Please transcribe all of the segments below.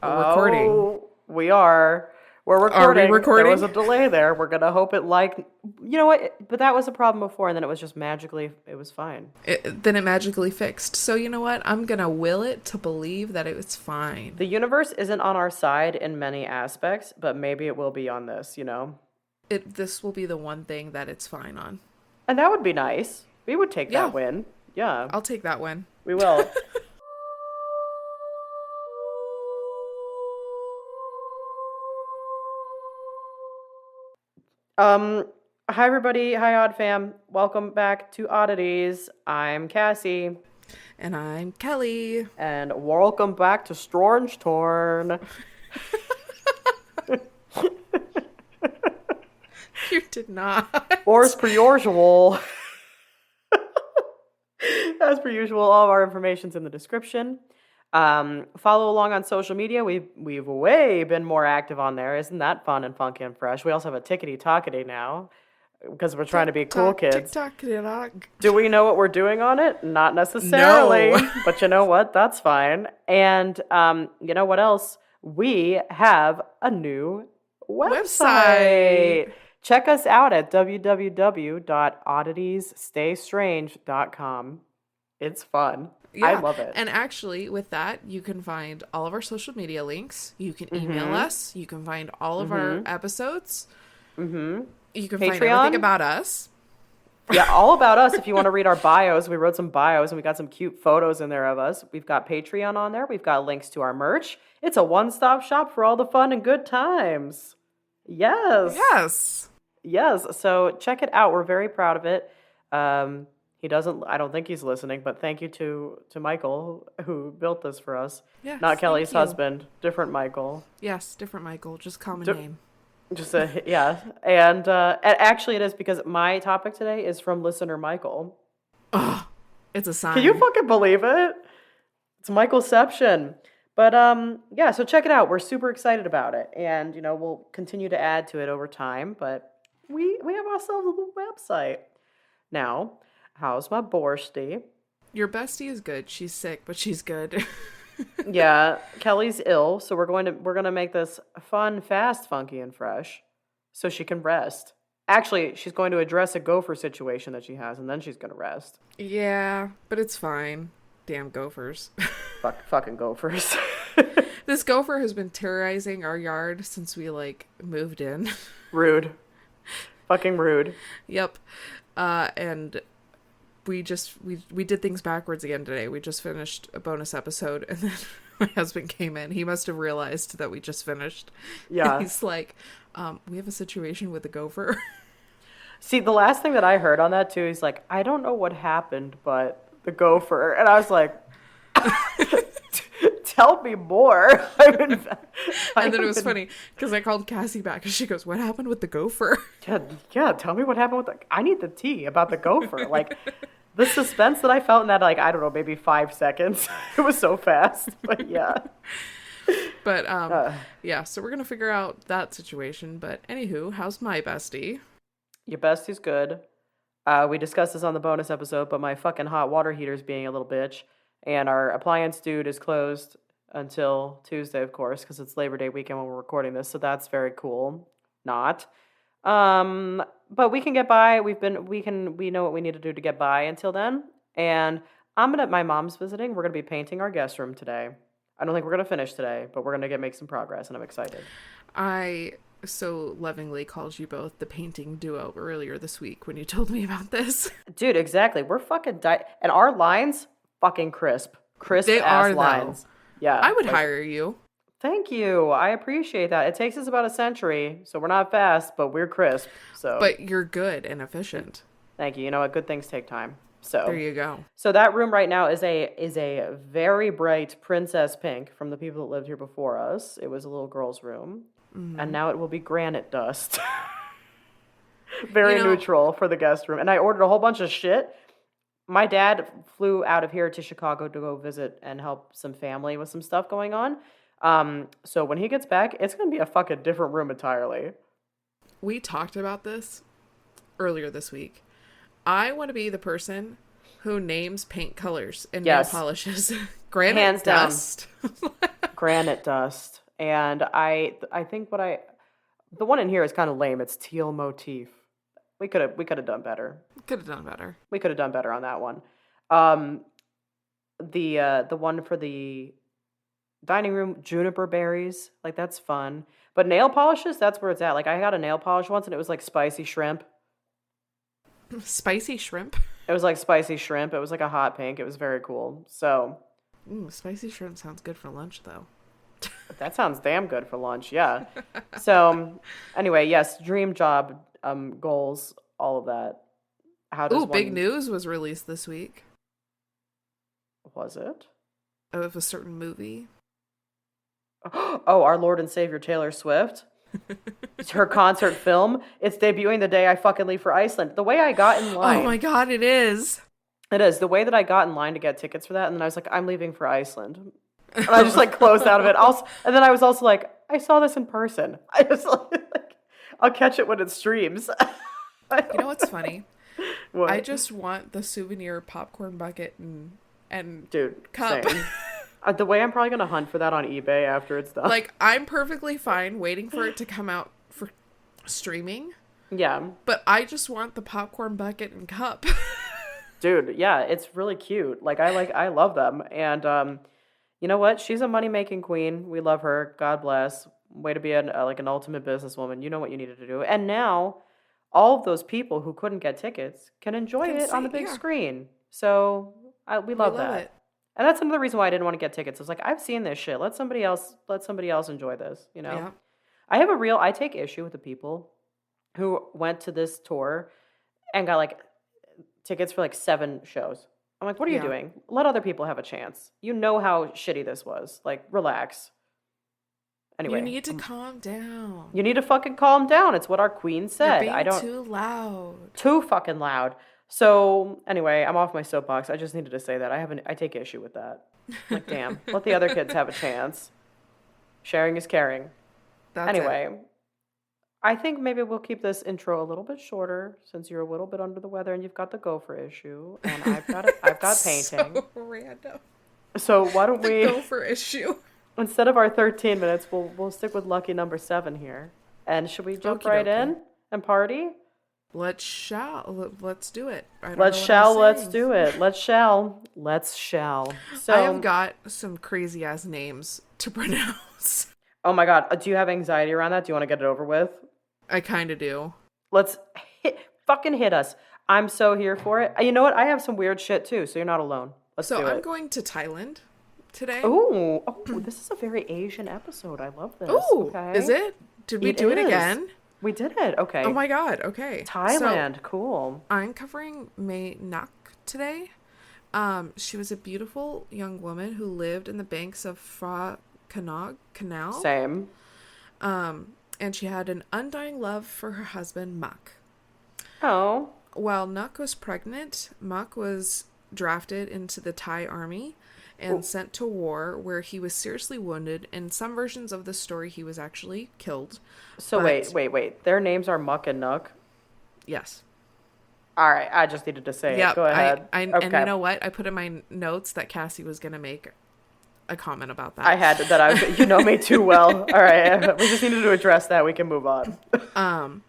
We're recording. We are. We're recording. Are we recording? There was a delay there. We're going to hope it you know what? But that was a problem before, and then it was just magically, it was fine. Then it magically fixed. So you know what? I'm going to will it to believe that it was fine. The universe isn't on our side in many aspects, but maybe it will be on this, you know? This will be the one thing that it's fine on. And that would be nice. We would take that win. Yeah. I'll take that win. We will. Hi everybody. Hi Odd Fam. Welcome back to Oddities. I'm Cassie. And I'm Kelly. And welcome back to Strange Torn. You did not. Or as per usual. As per usual, all of our information's in the description. Follow along on social media. We've way been more active on there. Isn't that fun and funky and fresh? We also have a tickety-tockety now because we're trying to be cool kids. Do we know what we're doing on it? Not necessarily. No. But you know what? That's fine. And you know what else? We have a new website. Check us out at www.odditiesstaystrange.com. It's fun. Yeah. I love it. And actually, with that, you can find all of our social media links. You can email us. You can find all of our episodes. You can find everything about us. Yeah, all about us. If you want to read our bios, we wrote some bios and we got some cute photos in there of us. We've got Patreon on there. We've got links to our merch. It's a one-stop shop for all the fun and good times. Yes. So check it out. We're very proud of it. I don't think he's listening, but thank you to Michael who built this for us. Yes, not Kelly's husband, different Michael. Yes, different Michael, just common name. Yeah. And actually it is because my topic today is from listener Michael. Oh, it's a sign. Can you fucking believe it? It's Michaelception. But yeah, so check it out. We're super excited about it. And, you know, we'll continue to add to it over time, but we have ourselves a little website. Now, how's my borsty? Your bestie is good. She's sick, but she's good. Yeah, Kelly's ill, so we're gonna make this fun, fast, funky, and fresh, so she can rest. Actually, she's going to address a gopher situation that she has, and then she's gonna rest. Yeah, but it's fine. Damn gophers. Fucking gophers. This gopher has been terrorizing our yard since we moved in. Rude. Fucking rude. Yep. And we did things backwards again today. We just finished a bonus episode, and then my husband came in. He must have realized that we just finished. Yeah. And he's like, we have a situation with the gopher. See, the last thing that I heard on that too, he's like, I don't know what happened, but the gopher. And I was like, tell me more. And then it was funny because I called Cassie back and she goes, what happened with the gopher? Yeah, tell me what happened with I need the tea about the gopher. The suspense that I felt in that, I don't know, maybe 5 seconds. It was so fast. But yeah. But yeah, so we're going to figure out that situation. But anywho, how's my bestie? Your bestie's good. We discussed this on the bonus episode, but my fucking hot water heater's being a little bitch. And our appliance dude is closed until Tuesday, of course, because it's Labor Day weekend when we're recording this. So that's very cool. Not. But we can get by. We know what we need to do to get by until then. And my mom's visiting. We're going to be painting our guest room today. I don't think we're going to finish today, but we're going to make some progress, and I'm excited. I so lovingly called you both the painting duo earlier this week when you told me about this. Dude, exactly. We're fucking and our lines fucking crisp they ass are lines. Though. Yeah, I would hire you. Thank you. I appreciate that. It takes us about a century, so we're not fast, but we're crisp. But you're good and efficient. Thank you. You know what? Good things take time. So there you go. So that room right now is a very bright princess pink from the people that lived here before us. It was a little girl's room, and now it will be granite dust. Very neutral for the guest room. And I ordered a whole bunch of shit. My dad flew out of here to Chicago to go visit and help some family with some stuff going on. So when he gets back, it's going to be a fucking different room entirely. We talked about this earlier this week. I want to be the person who names paint colors and nail polishes. Granite Hands dust. down. granite dust. And I think the one in here is kind of lame. It's teal motif. We could have done better. Could have done better. We could have done better on that one. The one for the dining room, juniper berries, like that's fun. But nail polishes, that's where it's at. Like I got a nail polish once and it was like spicy shrimp. Spicy shrimp? It was like spicy shrimp. It was like a hot pink. It was very cool. So spicy shrimp sounds good for lunch though. That sounds damn good for lunch, yeah. So anyway, yes, dream job, goals, all of that. How does big news was released this week. Was it? Of a certain movie. Oh, our Lord and Savior Taylor Swift. It's her concert film. It's debuting the day I fucking leave for Iceland. The way I got in line. Oh my god, it is. It is. The way that I got in line to get tickets for that, and then I was like, I'm leaving for Iceland. And I just like closed out of it. And then I was also like, I saw this in person. I just like I'll catch it when it streams. You know what's funny? What? I just want the souvenir popcorn bucket and dude, cup. Same. The way I'm probably gonna hunt for that on eBay after it's done. Like I'm perfectly fine waiting for it to come out for streaming. Yeah. But I just want the popcorn bucket and cup. Dude, yeah, it's really cute. I love them. And you know what? She's a money-making queen. We love her. God bless. Way to be an ultimate businesswoman. You know what you needed to do. And now all of those people who couldn't get tickets can enjoy it on the big screen. So we love that. It. And that's another reason why I didn't want to get tickets. I was like, I've seen this shit. Let somebody else enjoy this, you know? Yeah. I take issue with the people who went to this tour and got like tickets for like 7 shows. I'm like, what are you doing? Let other people have a chance. You know how shitty this was. Like, relax. Anyway. You need to calm down. You need to fucking calm down. It's what our queen said. You're being too loud. Too fucking loud. So, anyway, I'm off my soapbox. I just needed to say that. I take issue with that. Like, damn. Let the other kids have a chance. Sharing is caring. Anyway, I think maybe we'll keep this intro a little bit shorter since you're a little bit under the weather and you've got the gopher issue and I've got painting. So random. So why don't we gopher issue? Instead of our 13 minutes, we'll stick with lucky number 7 here. And should we jump right in and party? Let's do it. Let's do it. Let's shall. So I have got some crazy ass names to pronounce. Oh my god, do you have anxiety around that? Do you want to get it over with? I kind of do. Let's fucking hit us. I'm so here for it. You know what? I have some weird shit too, so you're not alone. Let's do it. So I'm going to Thailand today. Oh, this is a very Asian episode. I love this. Oh, okay. Is it? Did we do it again? We did it. Okay. Oh my god. Okay. Thailand. Cool. I'm covering Mae Nak today. She was a beautiful young woman who lived in the banks of Phra Canal. Same. And she had an undying love for her husband, Mak. Oh. While Nak was pregnant, Mak was drafted into the Thai army and sent to war where he was seriously wounded. In some versions of the story, he was actually killed. So wait. Their names are Muck and Nook? Yes. All right. I just needed to say it. Go ahead. Okay. And you know what? I put in my notes that Cassie was going to make a comment about that. I had that. You know me too well. All right. We just needed to address that. We can move on.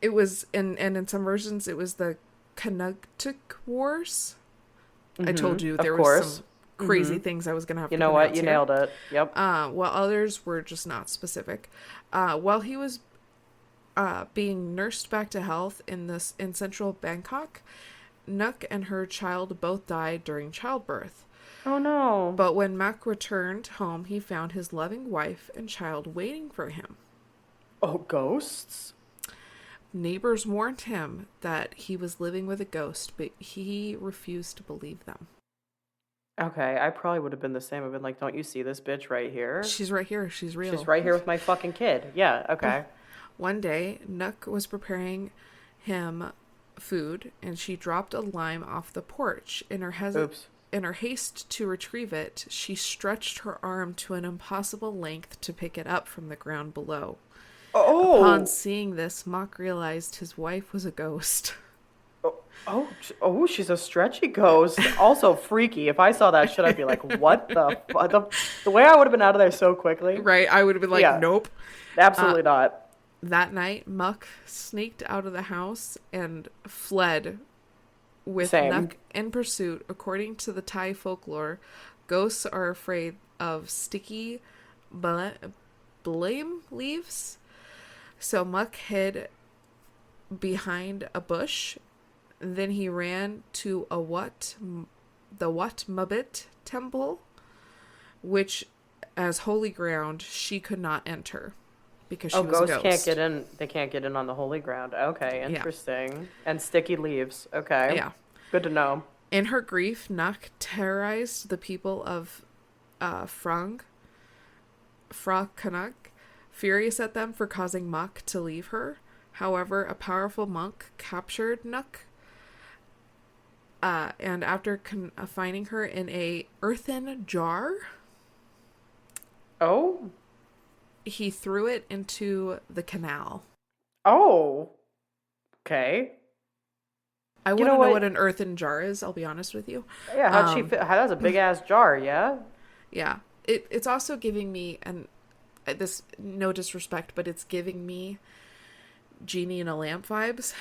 It was, and in some versions, it was the Kanuktuk Wars. Mm-hmm. I told you there was some crazy things I was going to have to know what? You nailed it. Yep. While others were just not specific. While he was being nursed back to health in central Bangkok, Nuk and her child both died during childbirth. Oh no. But when Mak returned home, he found his loving wife and child waiting for him. Oh, ghosts? Neighbors warned him that he was living with a ghost, but he refused to believe them. Okay, I probably would have been the same. I've been like, don't you see this bitch right here? She's right here. She's real. She's right here with my fucking kid. Yeah, okay. One day, Nuk was preparing him food, and she dropped a lime off the porch. In her haste to retrieve it, she stretched her arm to an impossible length to pick it up from the ground below. Oh! Upon seeing this, Mock realized his wife was a ghost. Oh, she's a stretchy ghost. Also freaky. If I saw that shit, I'd be like, what the way I would have been out of there so quickly. Right? I would have been like, Yeah, nope. absolutely not. That night, Muck sneaked out of the house and fled with Same. Nuck in pursuit. According to the Thai folklore, ghosts are afraid of sticky blame leaves. So Muck hid behind a bush. Then he ran to the Wat Mabit temple, which as holy ground she could not enter because she was a ghost. Can't get in. They can't get in on the holy ground. Okay, interesting. Yeah. And sticky leaves. Okay. Yeah. Good to know. In her grief, Nak terrorized the people of Fra Canuck, furious at them for causing Muck to leave her. However, a powerful monk captured Nuk, and after confining her in a earthen jar, he threw it into the canal. Oh, okay. I wouldn't know what an earthen jar is, I'll be honest with you. Yeah, how'd she fit? That was a big ass jar, yeah? Yeah. It's also giving me, and this, no disrespect, but it's giving me Genie in a Lamp vibes.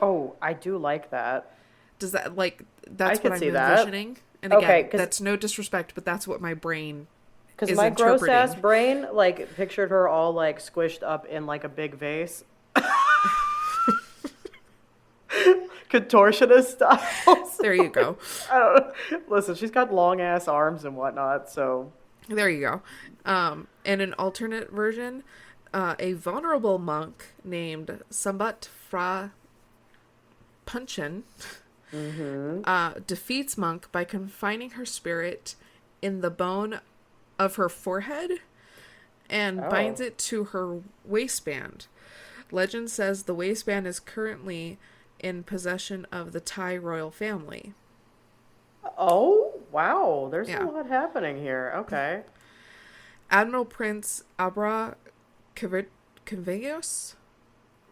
Oh, I do like that. Does that, that's what I'm envisioning? And again, that's no disrespect, but that's what my brain is because my gross ass brain, pictured her all, squished up in, a big vase. Contortionist style. There you go. I don't know. Listen, she's got long ass arms and whatnot, so there you go. In an alternate version, a vulnerable monk named Sambat Fra Punchen defeats Monk by confining her spirit in the bone of her forehead and binds it to her waistband. Legend says the waistband is currently in possession of the Thai royal family. Oh, wow. There's a lot happening here. Okay. Admiral Prince Abra Convegios,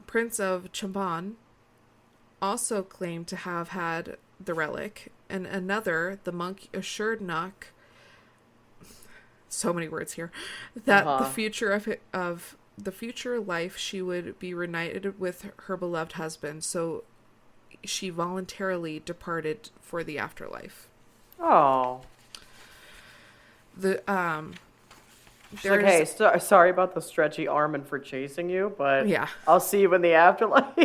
Prince of Chamban, also claimed to have had the relic, and another, the monk, assured Nak, so many words here, that the future of the future life she would be reunited with her beloved husband, so she voluntarily departed for the afterlife. Oh. Hey, sorry about the stretchy arm and for chasing you, but I'll see you in the afterlife.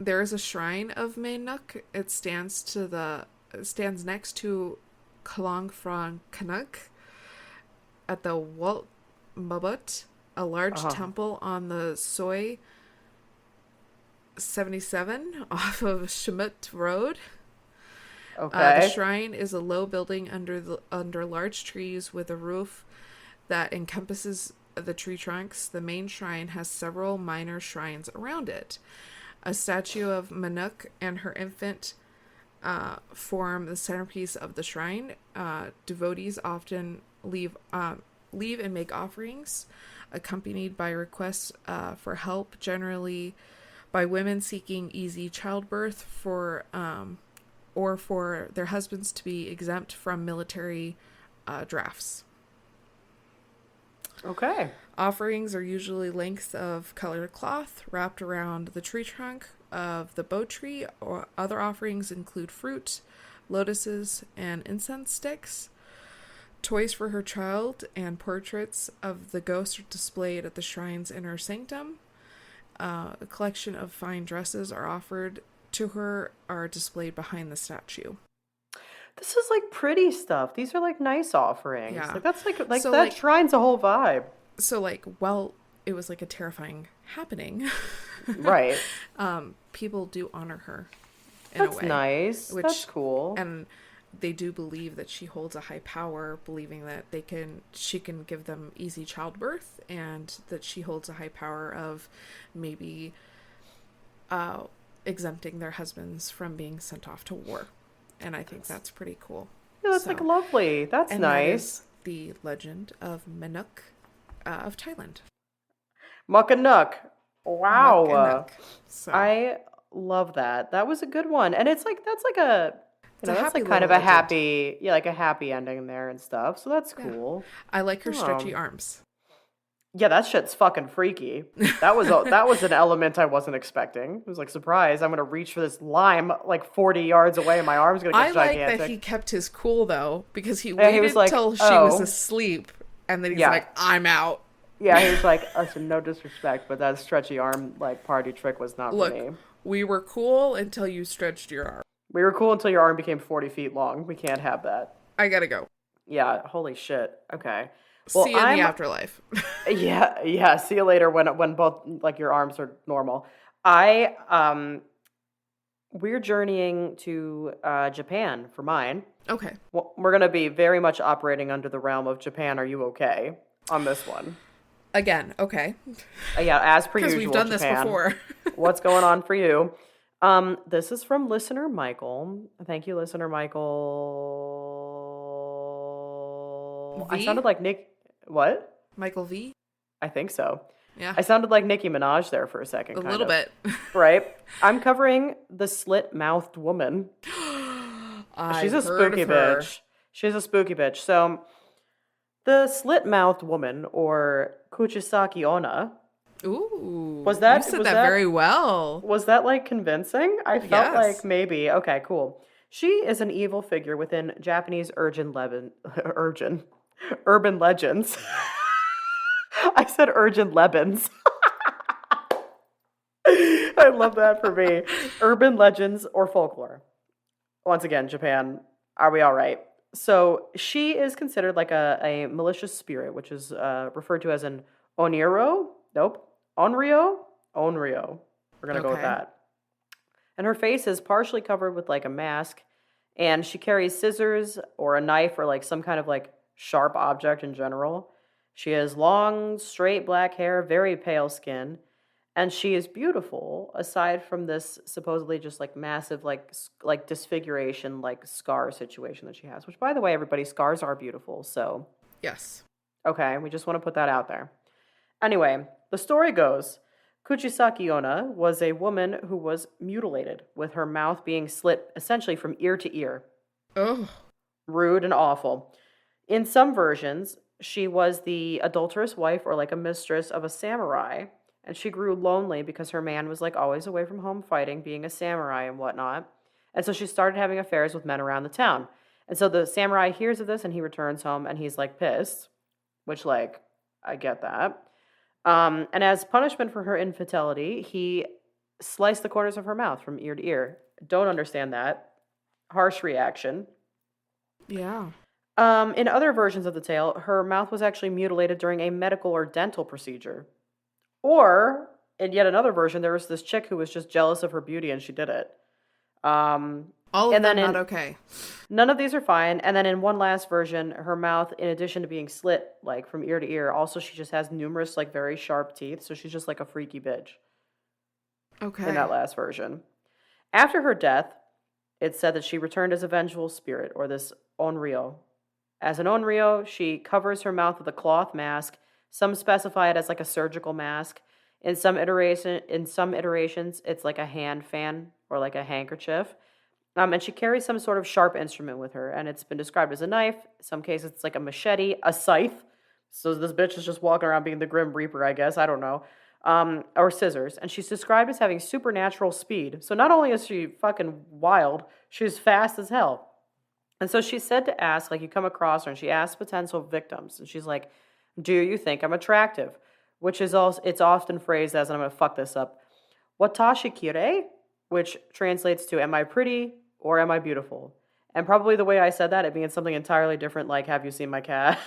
There is a shrine of Mae Nak. It stands next to Kalong Fra Canuck at the Wat Mabut, a large temple on the Soi 77 off of Shemut Road. Okay. The shrine is a low building under large trees with a roof that encompasses the tree trunks. The main shrine has several minor shrines around it. A statue of Mae Nak and her infant form the centerpiece of the shrine. Devotees often leave and make offerings, accompanied by requests for help, generally by women seeking easy childbirth or for their husbands to be exempt from military drafts. Okay. Offerings are usually lengths of colored cloth wrapped around the tree trunk of the bo tree, or other offerings include fruit, lotuses, and incense sticks. Toys for her child and portraits of the ghost are displayed at the shrine's inner sanctum. A collection of fine dresses are offered to her, are displayed behind the statue. This is pretty stuff. These are nice offerings. Yeah. That's so that shrine's a whole vibe. So it was a terrifying happening. Right. People do honor her in That's a way. Nice. That's cool. And they do believe that she holds a high power, believing that she can give them easy childbirth, and that she holds a high power of maybe exempting their husbands from being sent off to war. And I think that's pretty cool. Yeah, that's lovely. That's nice. That is the legend of Mae Nak of Thailand. Muck and Nuck. Muck and Wow. Nuck. So I love that. That was a good one. And it's like that's like a it's a that's happy like kind little of a legend. happy, yeah, like a happy ending there and stuff. So that's Yeah. cool. I like her stretchy Um, arms. yeah, that shit's fucking freaky. That was an element I wasn't expecting. It was like surprise. I'm gonna reach for this lime like 40 yards away, and my arm's gonna I get like that he gigantic. kept his cool though, because he And he was waited like, till she was "Oh, asleep and then he's yeah, like, I'm out. yeah." He was like, "Listen, no disrespect, but that stretchy arm like party trick was not for Look, me. we were cool until you stretched your arm. We were cool until your arm became 40 feet long. We can't have that." I gotta go. Yeah, holy shit. Okay. Well, See you in the I'm afterlife. yeah, yeah. See you later when both like your arms are normal. I We're journeying to Japan for mine. Okay. Well, we're gonna be very much operating under the realm of Japan. Are you okay on this one? Again, okay. Yeah, as per Because usual, we've done this Japan. before. What's going on for you? This is from listener Michael. Thank you, listener Michael. I V? sounded like Nick. What? Michael V? I think so. Yeah. I sounded like Nicki Minaj there for a second, A kind little of. bit. Right? I'm covering the slit-mouthed woman. She's a I've heard spooky of her. bitch. She's a spooky bitch. So, the slit-mouthed woman, or Kuchisaki Onna, Ooh. was that You said was that that very well. was that like convincing? I felt Yes. like maybe. Okay, cool. She is an evil figure within Japanese urban legends. I said urgent lebens. I love that for me. Urban legends or folklore. Once again, Japan, are we all right? So she is considered like a malicious spirit, which is referred to as an oniro. Nope. Onryo? Onryo. We're going to go with Okay. that. And her face is partially covered with like a mask. And she carries scissors or a knife or like some kind of like sharp object in general. She has long, straight black hair, very pale skin, and she is beautiful aside from this supposedly just like massive like disfiguration like scar situation that she has, which by the way everybody, scars are beautiful. So Yes. okay, we just want to put that out there. Anyway, the story goes Kuchisaki Onna was a woman who was mutilated, with her mouth being slit essentially from ear to ear. Oh. Rude and awful. In some versions, she was the adulterous wife or like a mistress of a samurai, and she grew lonely because her man was like always away from home fighting, being a samurai and whatnot. And so she started having affairs with men around the town. And so the samurai hears of this and he returns home and he's like pissed, which, like, I get that. And as punishment for her infidelity, he sliced the corners of her mouth from ear to ear. Don't understand that. Harsh reaction. Yeah. In other versions of the tale, her mouth was actually mutilated during a medical or dental procedure. Or, in yet another version, there was this chick who was just jealous of her beauty and she did it. All of And them then not okay. none of these are fine. And then in one last version, her mouth, in addition to being slit like from ear to ear, also she just has numerous like very sharp teeth. So she's just like a freaky bitch Okay. in that last version. After her death, it's said that she returned as a vengeful spirit, or this onryo. As an onryo, she covers her mouth with a cloth mask. Some specify it as like a surgical mask. In some iterations, it's like a hand fan or like a handkerchief. And she carries some sort of sharp instrument with her, and it's been described as a knife. In some cases, it's like a machete, a scythe. So this bitch is just walking around being the Grim Reaper, I guess. I don't know. Or scissors. And she's described as having supernatural speed. So not only is she fucking wild, she's fast as hell. And so she's said to ask, like, you come across her, and she asks potential victims, and she's like, "Do you think I'm attractive?" Which is also, it's often phrased as, and I'm gonna fuck this up, "Watashi kire," which translates to, "Am I pretty or am I beautiful?" And probably the way I said that, it means something entirely different, like, "Have you seen my cat?"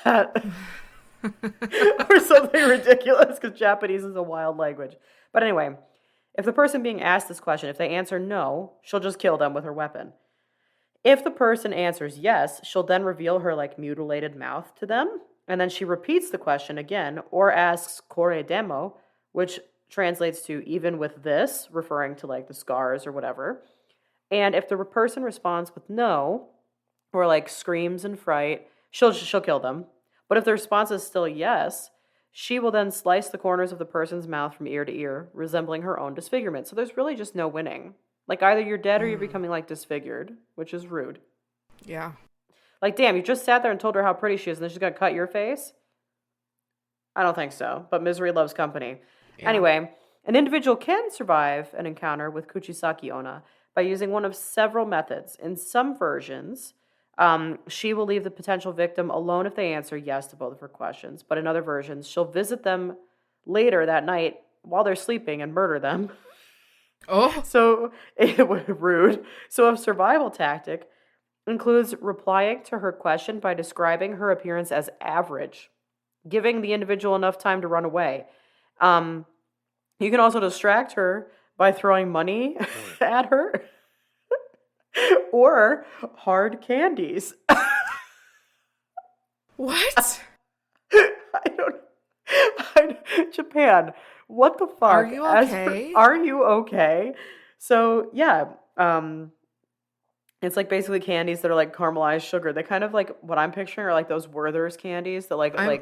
Or something ridiculous, because Japanese is a wild language. But anyway, if the person being asked this question, if they answer no, she'll just kill them with her weapon. If the person answers yes, she'll then reveal her like mutilated mouth to them, and then she repeats the question again or asks "kore demo," which translates to "even with this," referring to like the scars or whatever. And if the person responds with no, or like screams in fright, she'll kill them. But if the response is still yes, She will then slice the corners of the person's mouth from ear to ear, resembling her own disfigurement. So there's really just no winning. Like, either you're dead or you're becoming, like, disfigured, which is rude. Yeah. Like, damn, you just sat there and told her how pretty she is, and then she's gonna cut your face? I don't think so, but misery loves company. Yeah. Anyway, an individual can survive an encounter with Kuchisaki Onna by using one of several methods. In some versions, she will leave the potential victim alone if they answer yes to both of her questions. But in other versions, she'll visit them later that night while they're sleeping and murder them. Oh. So, it was rude. So a survival tactic includes replying to her question by describing her appearance as average, giving the individual enough time to run away. You can also distract her by throwing money at her or hard candies. What? Japan, what the fuck? Are you okay? Are you okay? So, yeah, it's like basically candies that are like caramelized sugar. They kind of like what I'm picturing are like those Werther's candies that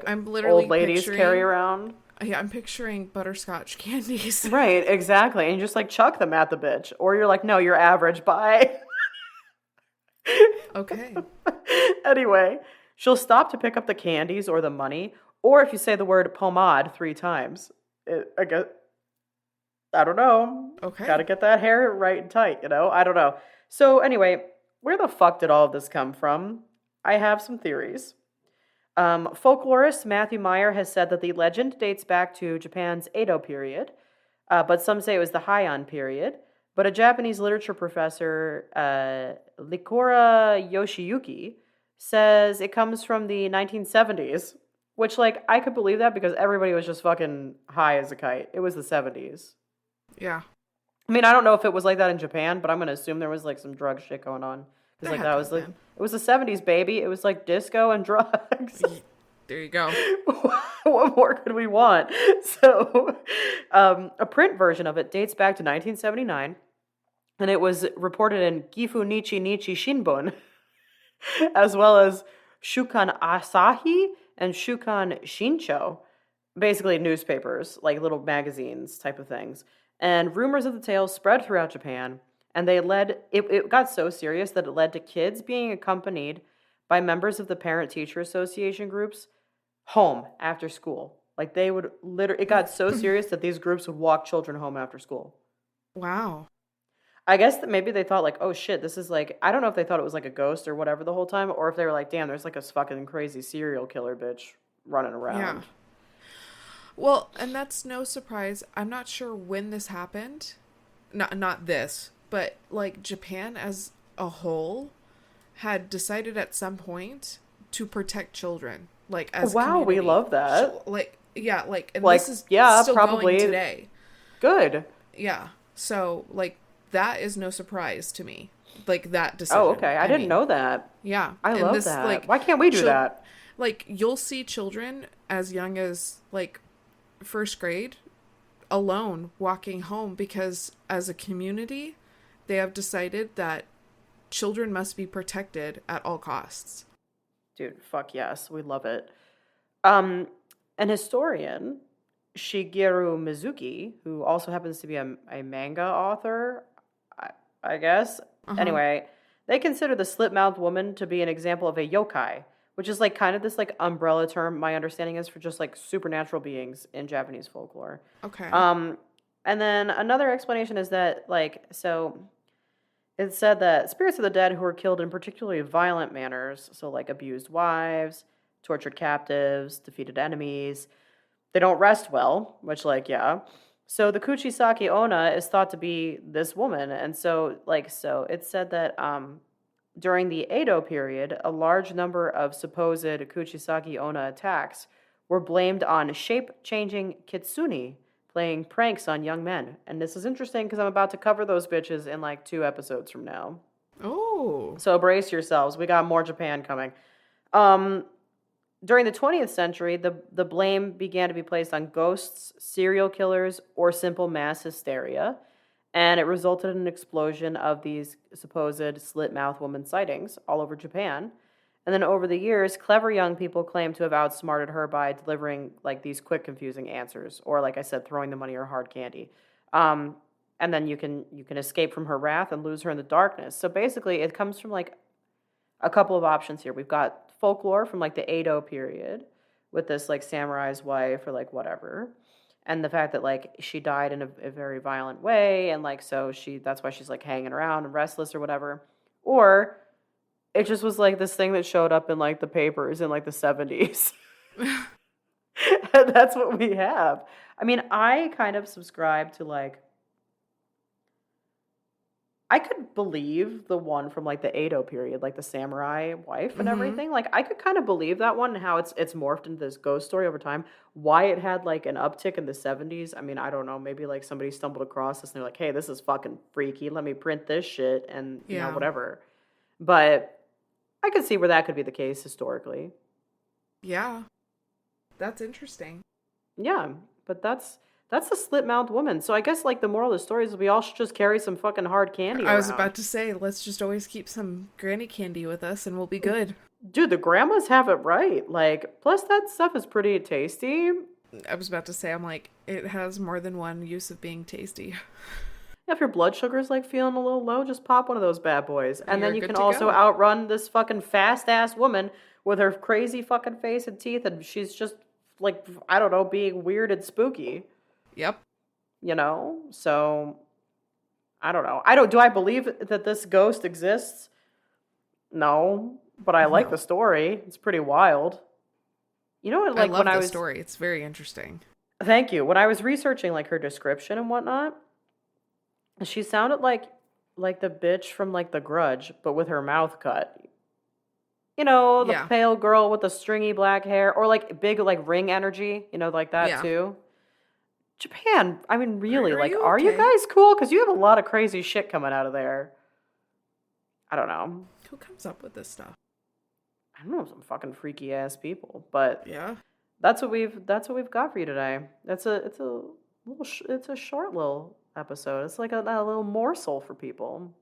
I'm literally old ladies carry around. Yeah, I'm picturing butterscotch candies. Right, exactly. And you just like chuck them at the bitch. Or you're like, no, you're average. Bye. Okay. Anyway, she'll stop to pick up the candies or the money. Or if you say the word pomade 3 times, I don't know. Okay. Gotta get that hair right and tight, I don't know. So anyway, where the fuck did all of this come from? I have some theories. Folklorist Matthew Meyer has said that the legend dates back to Japan's Edo period, but some say it was the Heian period. But a Japanese literature professor, Likora Yoshiyuki, says it comes from the 1970s, which, like, I could believe that because everybody was just fucking high as a kite. It was the 70s. Yeah. I mean, I don't know if it was like that in Japan, but I'm going to assume there was, like, some drug shit going on. Because, like, that was, like, it was the 70s, baby. It was, like, disco and drugs. There you go. What more could we want? So, a print version of it dates back to 1979, and it was reported in Gifu Nichi Nichi Shinbun, as well as Shukan Asahi and Shukan Shincho, basically newspapers, like little magazines type of things. And rumors of the tale spread throughout Japan, and it got so serious that it led to kids being accompanied by members of the Parent-Teacher Association groups home after school. Like, they would it got so serious that these groups would walk children home after school. Wow. I guess that maybe they thought, like, oh shit, this is like, I don't know if they thought it was like a ghost or whatever the whole time, or if they were like, damn, there's like a fucking crazy serial killer bitch running around. Yeah. Well, and that's no surprise. I'm not sure when this happened. Not this, but like Japan as a whole had decided at some point to protect children. Like, as a community. We love that. And this is still probably going today. Good. Yeah. So, like, that is no surprise to me. Like, that decision. Oh, okay. I didn't know that. Yeah. I love that. Like, why can't we do that? Like, you'll see children as young as, like, first grade alone walking home because as a community, they have decided that children must be protected at all costs. Dude, fuck yes. We love it. An historian, Shigeru Mizuki, who also happens to be a manga author, I guess. Uh-huh. Anyway, they consider the slit-mouthed woman to be an example of a yokai, which is like kind of this like umbrella term, my understanding is, for just like supernatural beings in Japanese folklore. Okay. And then another explanation is that, like, so it said that spirits of the dead who were killed in particularly violent manners, so like abused wives, tortured captives, defeated enemies, they don't rest well, which, like, yeah. So the Kuchisaki Onna is thought to be this woman. And so it said that during the Edo period, a large number of supposed Kuchisaki Onna attacks were blamed on shape-changing kitsune playing pranks on young men. And this is interesting because I'm about to cover those bitches in like 2 episodes from now. Oh. So brace yourselves. We got more Japan coming. During the 20th century, the blame began to be placed on ghosts, serial killers, or simple mass hysteria, and it resulted in an explosion of these supposed slit-mouthed woman sightings all over Japan. And then over the years, clever young people claim to have outsmarted her by delivering like these quick, confusing answers, or like I said, throwing the money or hard candy. Um, and then you can escape from her wrath and lose her in the darkness. So basically, it comes from like a couple of options here. We've got folklore from like the Edo period with this like samurai's wife or like whatever. And the fact that like she died in a very violent way and like so that's why she's like hanging around and restless or whatever. Or it just was like this thing that showed up in like the papers in like the 70s. And that's what we have. I mean, I kind of subscribe to like I could believe the one from like the Edo period, like the samurai wife and everything. Like I could kind of believe that one and how it's morphed into this ghost story over time. Why it had like an uptick in the 70s. I mean, I don't know. Maybe like somebody stumbled across this and they're like, hey, this is fucking freaky. Let me print this shit and you know, whatever. But I could see where that could be the case historically. Yeah. That's interesting. Yeah, but that's the slit-mouthed woman. So I guess like the moral of the story is we all should just carry some fucking hard candy around. I was about to say, let's just always keep some granny candy with us and we'll be good. Dude, the grandmas have it right. Like, plus that stuff is pretty tasty. I was about to say, I'm like, it has more than one use of being tasty. If your blood sugar's like feeling a little low, just pop one of those bad boys. And then you can also outrun this fucking fast-ass woman with her crazy fucking face and teeth, and she's just like, I don't know, being weird and spooky. Yep. You know? So, I don't know. Do I believe that this ghost exists? No. But I like the story. It's pretty wild. You know what? Like, I love the story. It's very interesting. Thank you. When I was researching like her description and whatnot, she sounded like the bitch from like The Grudge, but with her mouth cut. You know, the pale girl with the stringy black hair, or like big like ring energy. You know, like that too. Japan. I mean, really, are you guys cool? Because you have a lot of crazy shit coming out of there. I don't know. Who comes up with this stuff? I don't know, some fucking freaky ass people. But yeah, that's what we've got for you today. It's a short little episode. It's like a little morsel for people.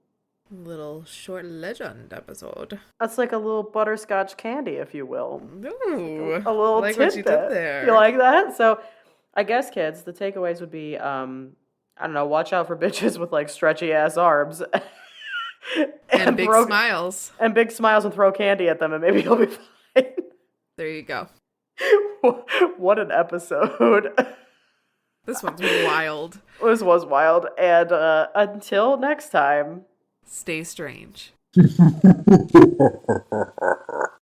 Little short legend episode. That's like a little butterscotch candy, if you will. Ooh, a little like tidbit. What you did there. You like that? So, I guess, kids, the takeaways would be, I don't know, watch out for bitches with like stretchy ass arms. and big smiles. And big smiles and throw candy at them, and maybe you'll be fine. There you go. What an episode. This one's wild. This was wild. And until next time, stay strange.